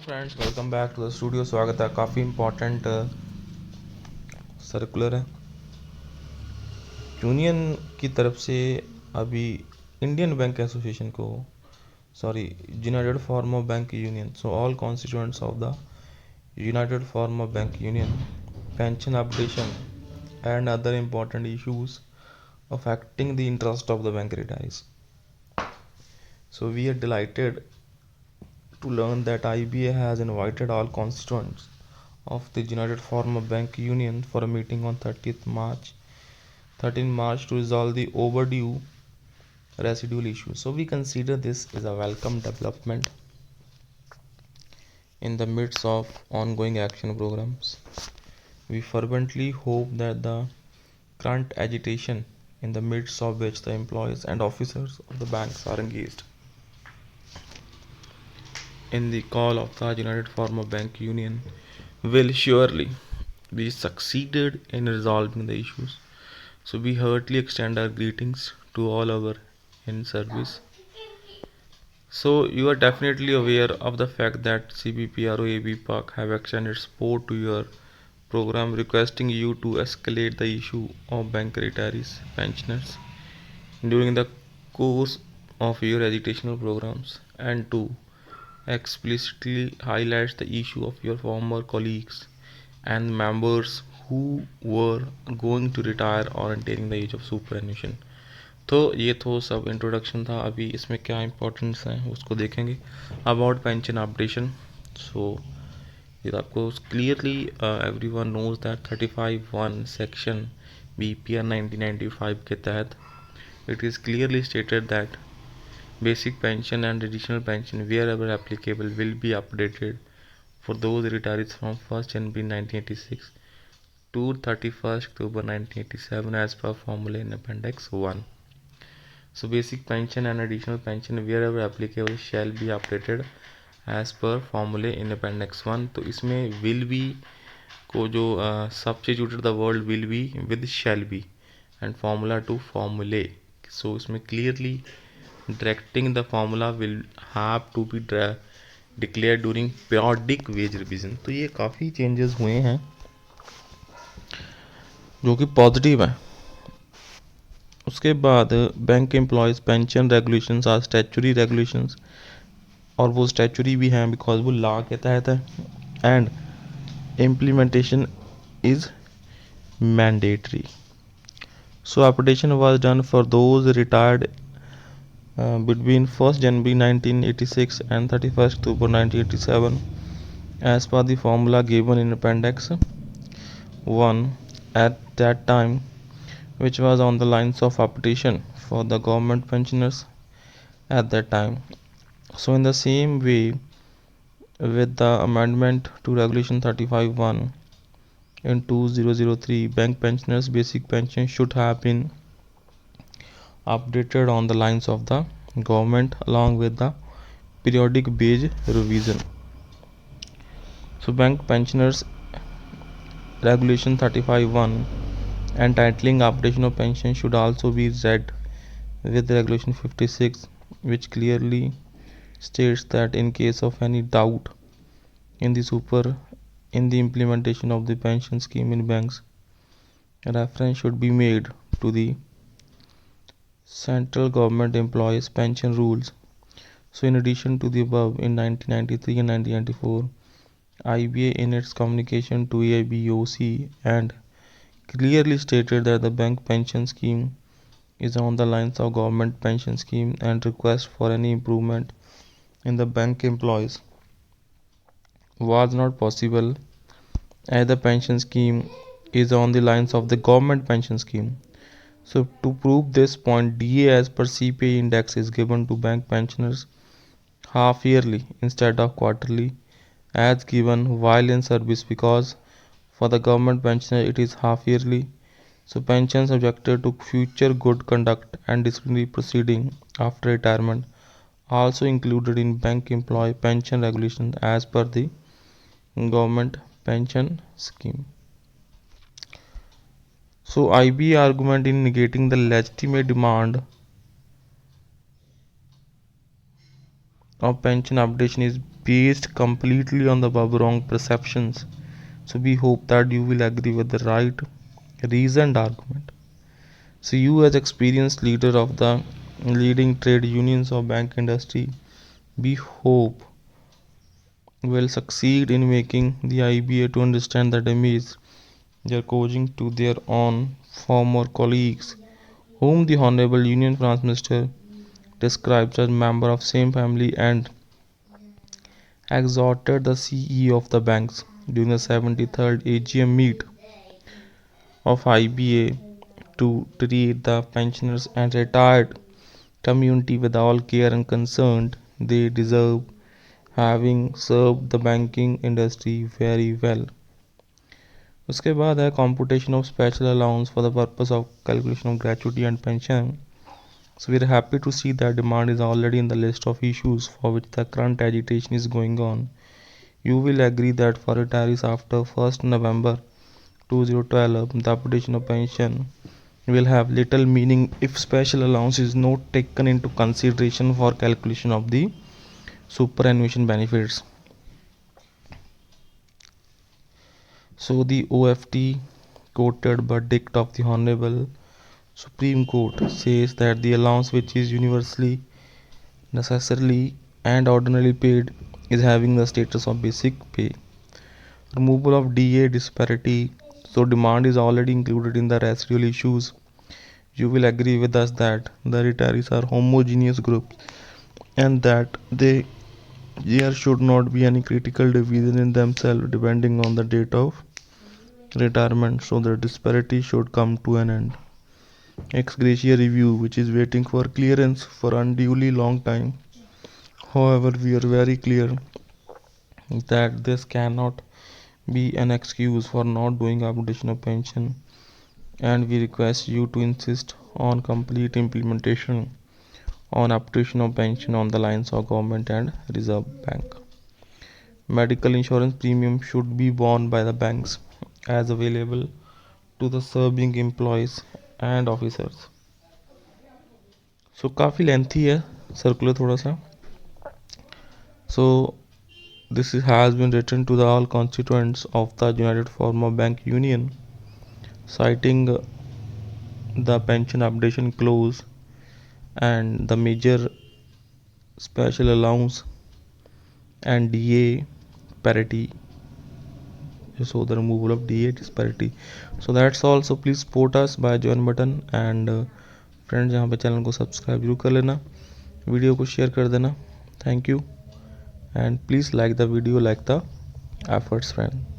Friends, welcome back to the studio. स्वागत है। काफ़ी इम्पोर्टेंट सर्कुलर है यूनियन की तरफ से। अभी इंडियन बैंक एसोसिएशन को United farmer bank union, so all constituents of the United farmer bank union, pension updation and other important issues affecting the interest of the bank retirees. So we are delighted to learn that IBA has invited all constituents of the United Farmer Bank Union for a meeting on 13 March to resolve the overdue residual issue. So we consider this as a welcome development in the midst of ongoing action programs. We fervently hope that the current agitation in the midst of which the employees and officers of the banks are engaged in the call of the United Farmer Bank Union will surely be succeeded in resolving the issues. So we heartily extend our greetings to all our in service. So you are definitely aware of the fact that CBPRO ABPAC have extended support to your program, requesting you to escalate the issue of bank retirees pensioners during the course of your educational programs, and to explicitly highlights the issue of your former colleagues and members who were going to retire or attaining the age of superannuation. तो ये तो सब introduction था। अभी इसमें क्या importance हैं उसको देखेंगे। अबाउट पेंशन अपडेशन, सो ये आपको clearly everyone knows that 35(1) section BPR 1995 के तहत it is clearly stated that basic pension and additional pension wherever applicable will be updated for those retirees from 1st January 1986 to 31st October 1987 as per formula in Appendix 1. So basic pension and additional pension wherever applicable shall be updated as per formula in Appendix 1. तो इसमें will be को जो substituted the word will be with shall be and formula to formulae. So इसमें clearly directing the formula will have to be declared during periodic wage revision. तो ये काफ़ी changes हुए हैं जो कि पॉजिटिव है। उसके बाद bank employees pension regulations are statutory regulations, और वो स्टैचुरी भी हैं बिकॉज वो लॉ के तहत है, and implementation is mandatory. So application was done for those retired between 1st January 1986 and 31st October 1987 as per the formula given in Appendix 1 at that time, which was on the lines of application for the government pensioners at that time. So in the same way, with the amendment to Regulation 35(1) in 2003, bank pensioners' basic pension should have been updated on the lines of the government along with the periodic wage revision. So bank pensioners Regulation 35(1) entitling updation of pension should also be read with Regulation 56, which clearly states that in case of any doubt in the implementation of the pension scheme in banks, reference should be made to the central government employees pension rules. So in addition to the above, in 1993 and 1994, IBA in its communication to ABOC and clearly stated that the bank pension scheme is on the lines of government pension scheme, and request for any improvement in the bank employees was not possible as the pension scheme is on the lines of the government pension scheme. So to prove this point, DA as per CPI index is given to bank pensioners half yearly instead of quarterly as given while in service, because for the government pensioner it is half yearly. So pension subjected to future good conduct and disciplinary proceeding after retirement also included in bank employee pension regulations as per the government pension scheme. So IB argument in negating the legitimate demand of pension updation is based completely on the above wrong perceptions. So we hope that you will agree with the right reasoned argument. So you as experienced leader of the leading trade unions of bank industry, we hope will succeed in making the IBA to understand the damage they are causing to their own former colleagues, whom the Honorable Union Finance Minister describes as member of same family and exhorted the CEO of the banks during the 73rd AGM meet of IBA to treat the pensioners and retired community with all care and concern they deserve, having served the banking industry very well. उसके बाद है computation of special allowance for the purpose of calculation of gratuity and pension. So we are happy to see that demand is already in the list of issues for which the current agitation is going on. You will agree that for retirees after 1st November 2012, the application of pension will have little meaning if special allowance is not taken into consideration for calculation of the superannuation benefits. So the OFT quoted verdict of the Honorable Supreme Court says that the allowance which is universally, necessarily and ordinarily paid is having the status of basic pay. Removal of DA disparity. So demand is already included in the residual issues. You will agree with us that the retirees are homogeneous groups and that there should not be any critical division in themselves depending on the date of retirement, so the disparity should come to an end. Ex gratia review, which is waiting for clearance for unduly long time. However, we are very clear that this cannot be an excuse for not doing application of pension, and we request you to insist on complete implementation on application of pension on the lines of government and reserve bank. Medical insurance premium should be borne by the banks as available to the serving employees and officers. So काफ़ी lengthy है circular थोड़ा सा. So this has been written to the all constituents of the United Form of Bank Union, citing the pension updation clause and the major special allowance and DA parity, so the removal of DA disparity. So that's all. So please support us by join button and friends यहाँ पे channel को subscribe जरूर कर लेना, video को share कर देना. Thank you and please like the video, like the efforts friend.